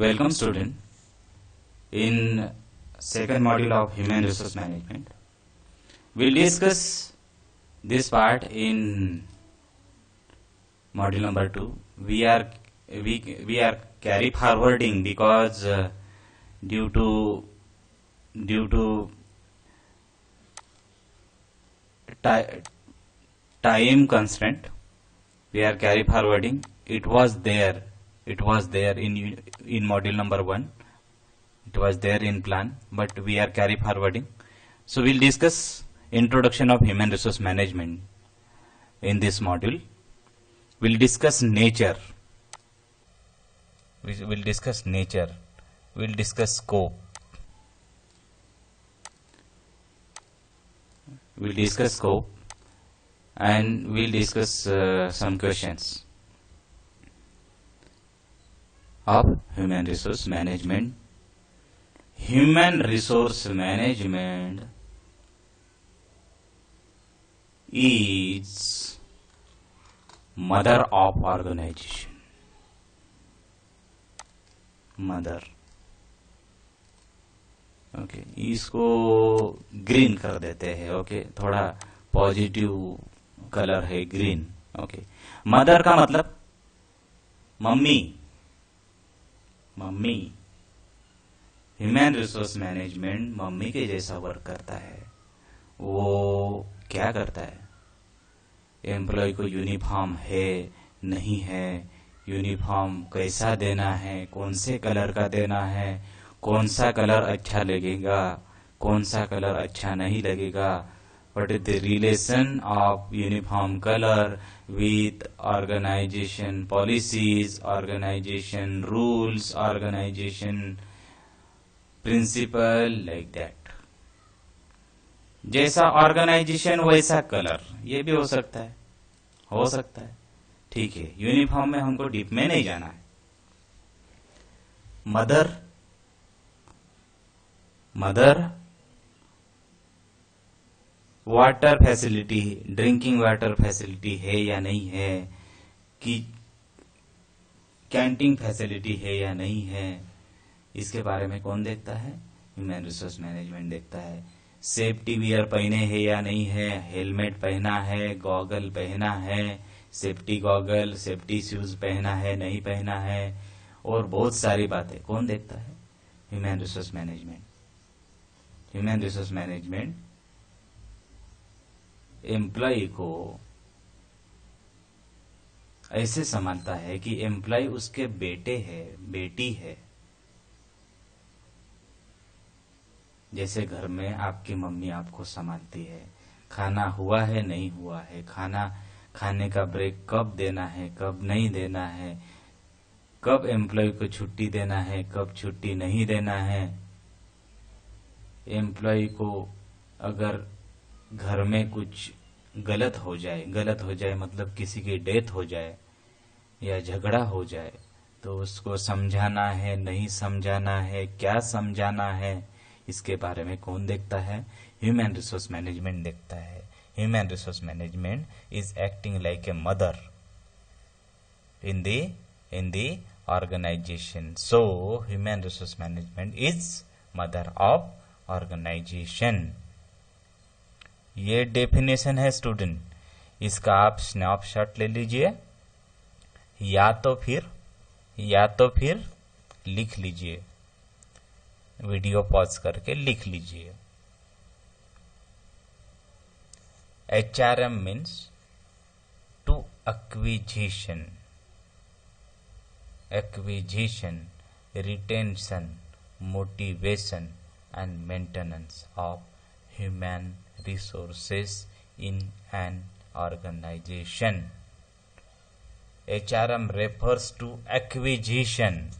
Welcome student in second module of human resource management. We'll discuss this part in module number 2. We are carry forwarding because due to time constraint we are carry forwarding. It was there in module number 1. It was there in plan, but we are carry forwarding. So we'll discuss introduction of human resource management in this module. We'll discuss nature. We'll discuss nature. We'll discuss scope. We'll discuss scope, and we'll discuss some questions of human resource management. Human resource management is mother of organization. Mother. Okay, इसको green कर देते हैं. Okay, थोड़ा positive colour है green. Okay, mother का मतलब mummy. Mummy. Human resource management mummy के जैसा वर्क करता है. वो क्या करता है? एम्प्लॉय को यूनिफॉर्म है नहीं है, यूनिफॉर्म कैसा देना है, कौन से कलर का देना है, कौन सा कलर अच्छा लगेगा, कौन सा कलर अच्छा नहीं लगेगा, what is the relation of uniform colour with organisation policies, organisation rules, organisation principle, like that. जैसा ऑर्गेनाइजेशन वैसा कलर, ये भी हो सकता है. ठीक है, यूनिफॉर्म में हमको डीप में नहीं जाना है. Mother water facility, drinking water facility है या नहीं है, कि कैंटीन फैसिलिटी है या नहीं है, इसके बारे में कौन देखता है? ह्यूमन रिसोर्स मैनेजमेंट देखता है. सेफ्टी वियर पहने है या नहीं है, हेलमेट पहना है, गॉगल पहना है, सेफ्टी गॉगल, सेफ्टी शूज पहना है नहीं पहना है, और बहुत सारी बातें कौन देखता है? Human resource management. Human resource management employ को ऐसे संभालता है कि एम्प्लॉय उसके बेटे है, बेटी है. जैसे घर में आपकी मम्मी आपको संभालती है. खाना हुआ है नहीं हुआ है, खाने का ब्रेक कब देना है, कब नहीं देना है, कब एम्प्लॉय को छुट्टी देना है, कब छुट्टी नहीं देना है. एम्प्लॉय को अगर घर में कुछ गलत हो जाए मतलब किसी की डेथ हो जाए या झगड़ा हो जाए, तो उसको समझाना है नहीं समझाना है, क्या समझाना है, इसके बारे में कौन देखता है? ह्यूमन रिसोर्स मैनेजमेंट देखता है. Human resource management is acting like a mother in the organization. So human resource management is mother of organization. ये डेफिनेशन है स्टूडेंट. इसका आप स्नैपशॉट ले लीजिए या तो फिर लिख लीजिए. वीडियो पॉज करके लिख लीजिए. HRM means to acquisition, retention, motivation and maintenance of human resources in an organization. HRM refers to acquisition,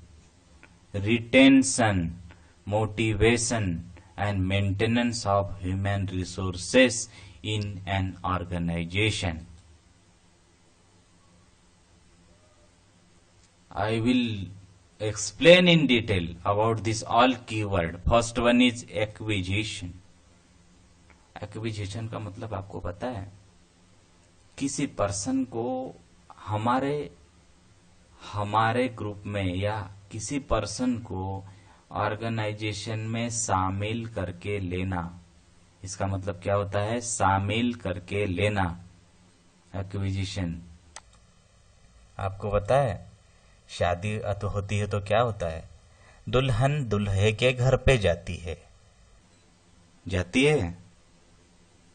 retention, motivation and maintenance of human resources in an organization. I will explain in detail about this all keyword. First one is acquisition. Acquisition का मतलब आपको पता है? किसी person को हमारे group में या किसी पर्सन को ऑर्गेनाइजेशन में शामिल करके लेना, इसका मतलब क्या होता है? शामिल करके लेना, एक्विजिशन। आपको पता है शादी होती है तो क्या होता है? दुल्हन दुल्हे के घर पे जाती है, जाती है,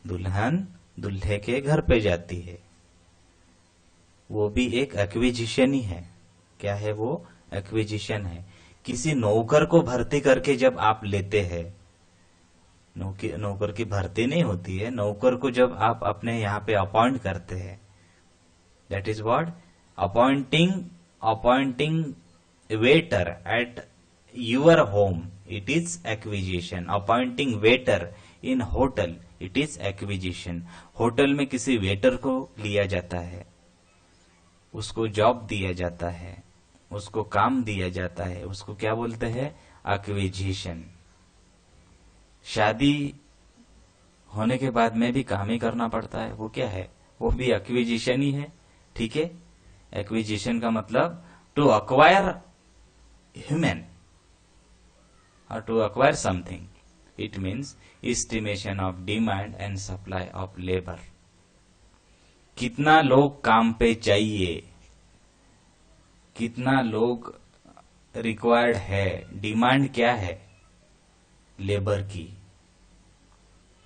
दुल्हन दुल्हे के घर पे जाती है, वो भी एक एक्विजिशन ही है। क्या है वो? एक्विजिशन है। किसी नौकर को भर्ती करके जब आप लेते हैं, नौकर की भर्ती नहीं होती है, नौकर को जब आप अपने यहाँ पे अपॉइंट करते हैं, that is what? Appointing waiter at your home, it is acquisition. Appointing waiter in hotel, it is acquisition. Hotel में किसी वेटर को लिया जाता है, उसको जॉब दिया जाता है, उसको काम दिया जाता है, उसको क्या बोलते हैं? एक्विजिशन। शादी होने के बाद में भी काम ही करना पड़ता है, वो क्या है? वो भी एक्विजिशन ही है। ठीक है, एक्विजिशन का मतलब to acquire human or to acquire something. It means estimation of demand and supply of labor. कितना लोग काम पे चाहिए, कितना लोग रिक्वायर्ड है, डिमांड क्या है लेबर की,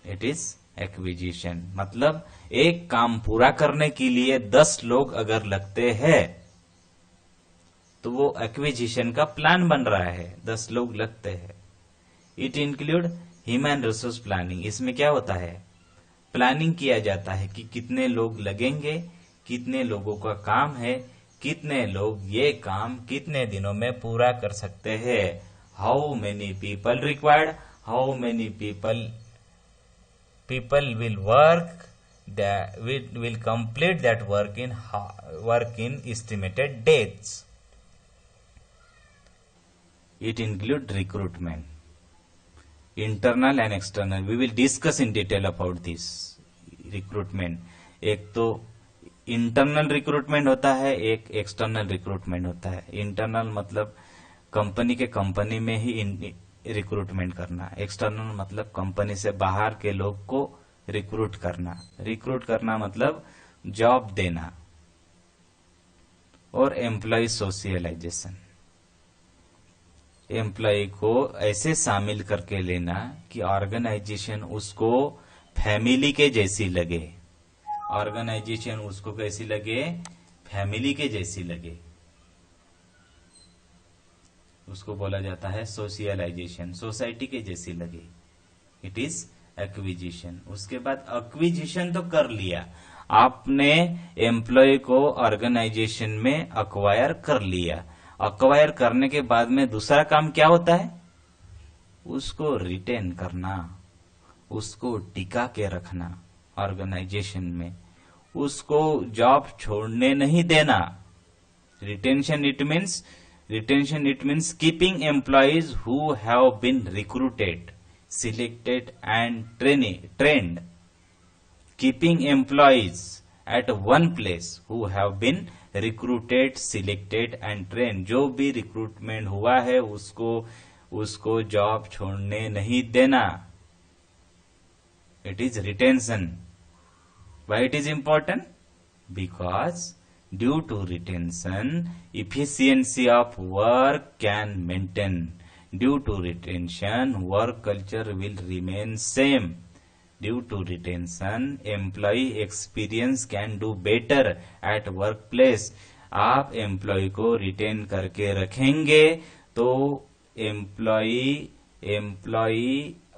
इट इज एक्विजिशन। मतलब एक काम पूरा करने के लिए 10 लोग अगर लगते हैं तो वो एक्विजिशन का प्लान बन रहा है, 10 लोग लगते हैं। It include human resource planning. इसमें क्या होता है? प्लानिंग किया जाता है कि कितने लोग लगेंगे, कितने लोगों का काम है, कितने लोग ये काम कितने दिनों में पूरा कर सकते हैं। How many people required, how many people will work, will complete that work in estimated dates. It include recruitment, internal and external. We will discuss in detail about this recruitment. एक तो इंटरनल रिक्रूटमेंट होता है, एक external recruitment होता है। Internal मतलब company में ही recruitment करना, एक्सटर्नल मतलब कंपनी से बाहर के लोग को रिक्रूट करना मतलब जॉब देना। और एम्प्लॉय सोशलाइजेशन, एम्प्लॉय को ऐसे शामिल करके लेना कि ऑर्गेनाइजेशन उसको फैमिली के जैसी लगे। ऑर्गेनाइजेशन उसको कैसी लगे? फैमिली के जैसी लगे। उसको बोला जाता है सोशलाइजेशन, सोसाइटी के जैसी लगे। It is acquisition. उसके बाद एक्विजिशन तो कर लिया आपने, एम्प्लॉय को ऑर्गेनाइजेशन में अक्वायर कर लिया। अक्वायर करने के बाद में दूसरा काम क्या होता है? उसको रिटेन करना, उसको टिका के रखना ऑर्गेनाइजेशन में, उसको जॉब छोड़ने नहीं देना। Retention it means keeping employees who have been recruited, selected and trained. Keeping employees at one place who have been recruited, selected and trained. जो भी रिक्रूटमेंट हुआ है उसको जॉब छोड़ने नहीं देना। It is retention. Why it is important? Because due to retention, efficiency of work can maintain. Due to retention, work culture will remain same. Due to retention, employee experience can do better at workplace. आप employ को retain करके रखेंगे तो employee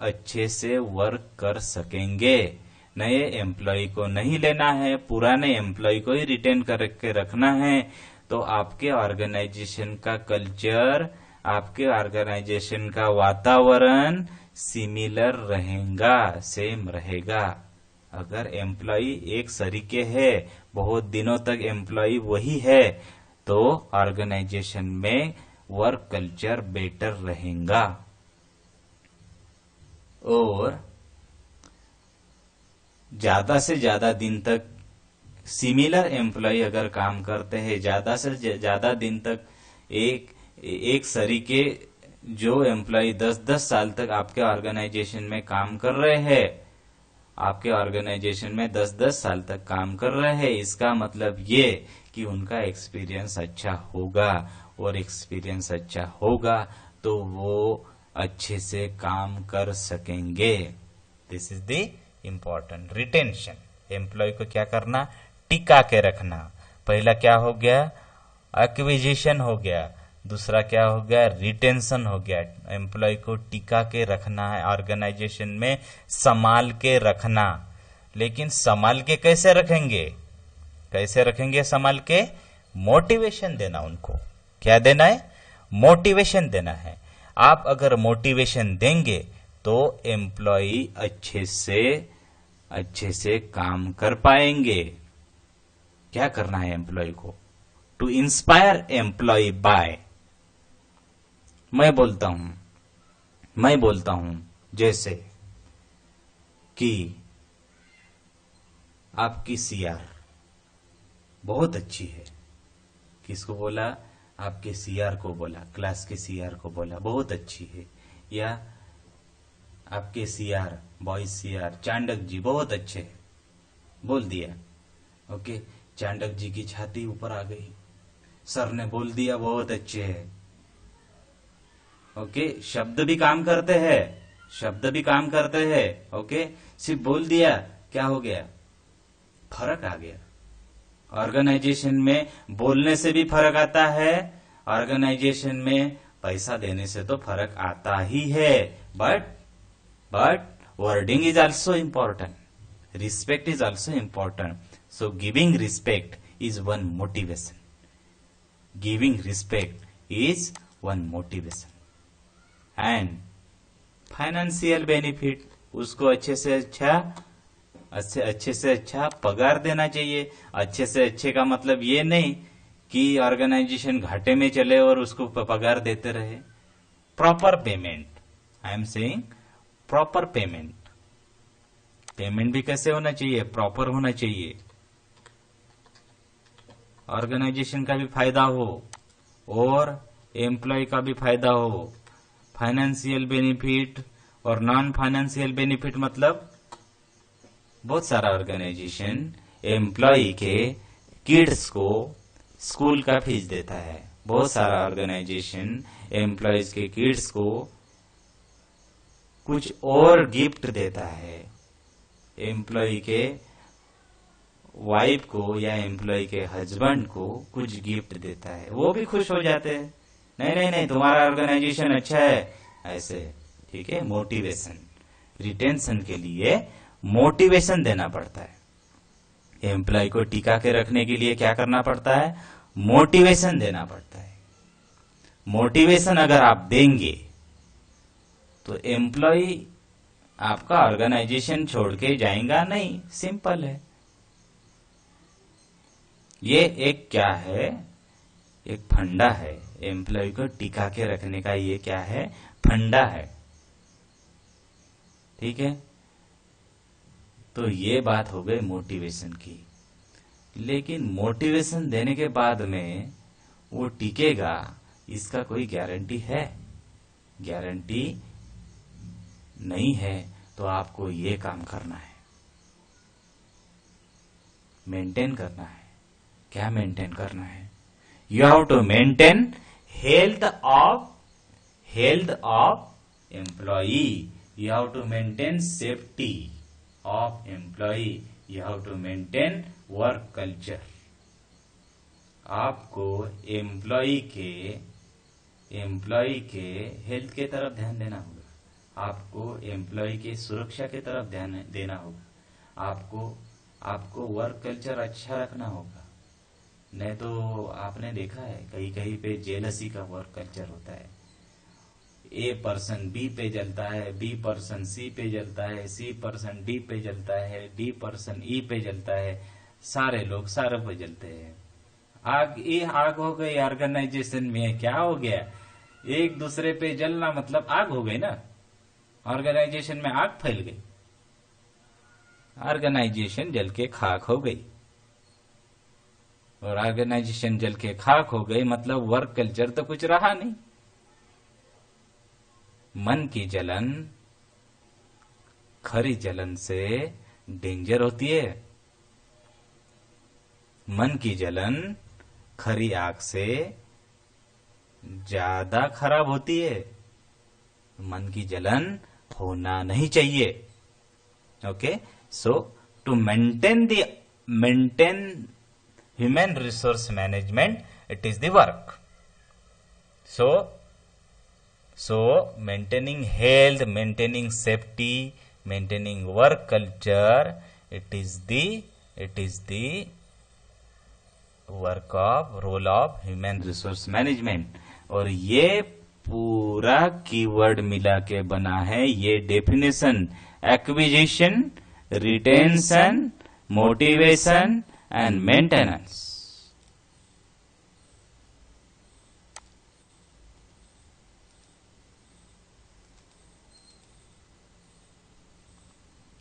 अच्छे से work कर सकेंगे। नए एम्प्लॉय को नहीं लेना है, पुराने एम्प्लॉय को ही रिटेन करके रखना है, तो आपके ऑर्गेनाइजेशन का कल्चर, आपके ऑर्गेनाइजेशन का वातावरण सिमिलर रहेगा, सेम रहेगा। अगर एम्प्लॉय एक सरीके है, बहुत दिनों तक एम्प्लॉय वही है, तो ऑर्गेनाइजेशन में वर्क कल्चर बेटर रहेगा। और ज्यादा से ज्यादा दिन तक सिमिलर एम्प्लॉय अगर काम करते हैं, ज्यादा से ज्यादा दिन तक एक एक सरीके जो एम्प्लॉय 10-10 साल तक आपके ऑर्गेनाइजेशन में काम कर रहे हैं, आपके ऑर्गेनाइजेशन में 10-10 साल तक काम कर रहे हैं, इसका मतलब ये कि उनका एक्सपीरियंस अच्छा होगा, और एक्सपीरियंस अच्छा होगा तो वो अच्छे से काम कर सकेंगे। This is the important retention. Employ को क्या करना, टिका के रखना। पहला क्या हो गया, एक्विजिशन हो गया, दूसरा क्या हो गया, रिटेंशन हो गया। एम्प्लॉय को टिका के रखना है, ऑर्गेनाइजेशन में संभाल के रखना। लेकिन संभाल के कैसे रखेंगे, कैसे रखेंगे संभाल के, मोटिवेशन देना उनको। क्या देना है, मोटिवेशन देना है। आप अगर मोटिवेशन देंगे तो एम्प्लॉय अच्छे से काम कर पाएंगे। क्या करना है एम्प्लॉय को, टू इंस्पायर एम्प्लॉय बाय, मैं बोलता हूं जैसे कि आपकी सीआर बहुत अच्छी है। किसको बोला, आपके सीआर को बोला, क्लास के सीआर को बोला बहुत अच्छी है। या आपके सीआर, बॉयज सीआर चांडक जी बहुत अच्छे है, बोल दिया। ओके, चांडक जी की छाती ऊपर आ गई, सर ने बोल दिया बहुत अच्छे है। ओके, शब्द भी काम करते हैं। ओके, सिर्फ बोल दिया, क्या हो गया, फर्क आ गया। ऑर्गेनाइजेशन में बोलने से भी फर्क आता है, ऑर्गेनाइजेशन में पैसा देने से तो फर्क आता ही है। But wording is also important, respect is also important. So giving respect is one motivation, giving respect is one motivation. And financial benefit, उसको अच्छे से अच्छा पगार देना चाहिए। अच्छे से अच्छे का मतलब ये नहीं कि ऑर्गेनाइजेशन घाटे में चले और उसको पगार देते रहे। Proper payment, I am saying proper payment. Payment भी कैसे होना चाहिए, प्रॉपर होना चाहिए। ऑर्गेनाइजेशन का भी फायदा हो और एम्प्लॉय का भी फायदा हो। फाइनेंशियल बेनिफिट और नॉन फाइनेंशियल बेनिफिट मतलब बहुत सारा ऑर्गेनाइजेशन एम्प्लॉय के किड्स को स्कूल का फीस देता है। बहुत सारा ऑर्गेनाइजेशन एम्प्लॉयज के किड्स को कुछ और गिफ्ट देता है। एम्प्लॉय के वाइफ को या एम्प्लॉय के हस्बैंड को कुछ गिफ्ट देता है, वो भी खुश हो जाते हैं। नहीं, तुम्हारा ऑर्गेनाइजेशन अच्छा है, ऐसे। ठीक है, मोटिवेशन, रिटेंशन के लिए मोटिवेशन देना पड़ता है। एम्प्लॉय को टिका के रखने के लिए क्या करना पड़ता है, मोटिवेशन देना पड़ता है। मोटिवेशन अगर आप देंगे तो एम्प्लॉय आपका ऑर्गेनाइजेशन छोड़ के जाएगा नहीं, सिंपल है। ये एक क्या है, एक फंडा है। एम्प्लॉय को टिका के रखने का ये क्या है, फंडा है। ठीक है, तो ये बात हो गई मोटिवेशन की। लेकिन मोटिवेशन देने के बाद में वो टिकेगा, इसका कोई गारंटी है, गारंटी नहीं है। तो आपको ये काम करना है, मेंटेन करना है। क्या मेंटेन करना है, you have to maintain health of employee, you have to maintain safety of employee, you have to maintain work culture। आपको एम्प्लॉय के हेल्थ के तरफ ध्यान देना होगा, आपको एम्प्लॉय के सुरक्षा के तरफ ध्यान देना होगा, आपको वर्क कल्चर अच्छा रखना होगा। नहीं तो आपने देखा है कहीं पे जेलसी का वर्क कल्चर होता है। ए पर्सन बी पे जलता है, बी पर्सन सी पे जलता है, सी पर्सन डी पे जलता है, डी पर्सन ई पे जलता है, सारे लोग सारे पे जलते हैं। आग हो गई ऑर्गेनाइजेशन में, क्या हो गया, एक दूसरे पे जलना मतलब आग हो गई ना, ऑर्गेनाइजेशन में आग फैल गई, ऑर्गेनाइजेशन जल के खाक हो गई। और ऑर्गेनाइजेशन जल के खाक हो गई, मतलब वर्क कल्चर तो कुछ रहा नहीं। मन की जलन खरी जलन से डेंजर होती है। मन की जलन खरी आग से ज्यादा खराब होती है। मन की जलन होना नहीं चाहिए। Okay, so to maintain human resource management, it is the work. So maintaining health, maintaining safety, maintaining work culture, it is the work of role of human resource management. और ये पूरा कीवर्ड मिला के बना है ये definition, acquisition, retention, motivation and maintenance.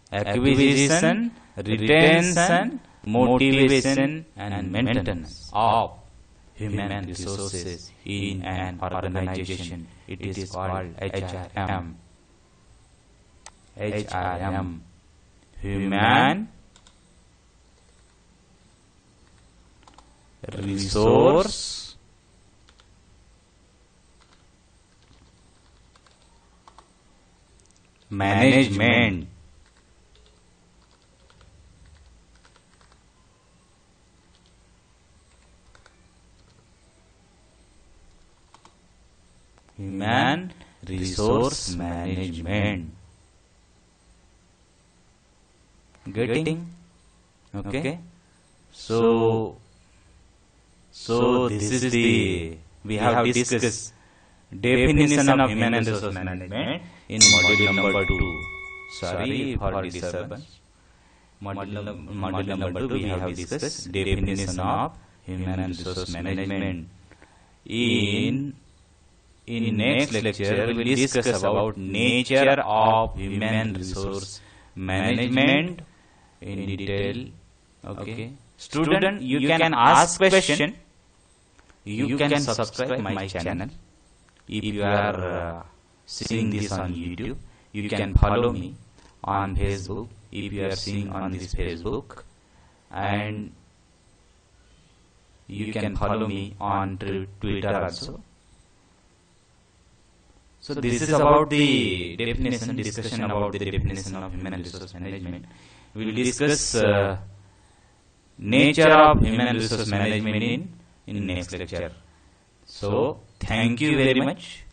Acquisition, retention, motivation and maintenance of human resources in an organization. It is called HRM. HRM, human resource management. Human resource management. Getting? Okay. So this is we have discussed definition of human resource management in module number 2. Sorry for disturbance. Module number 2 we have discussed definition of human resource management. In next lecture we will discuss about nature of human resource management in detail. Okay. Student, you can ask question. You can subscribe my channel. If you are seeing this on YouTube, you can follow me on Facebook if you are seeing on this Facebook, and you can follow me on Twitter also. So this is about the discussion about the definition of human resource management. We will discuss nature of human resource management in next lecture. So thank you very much.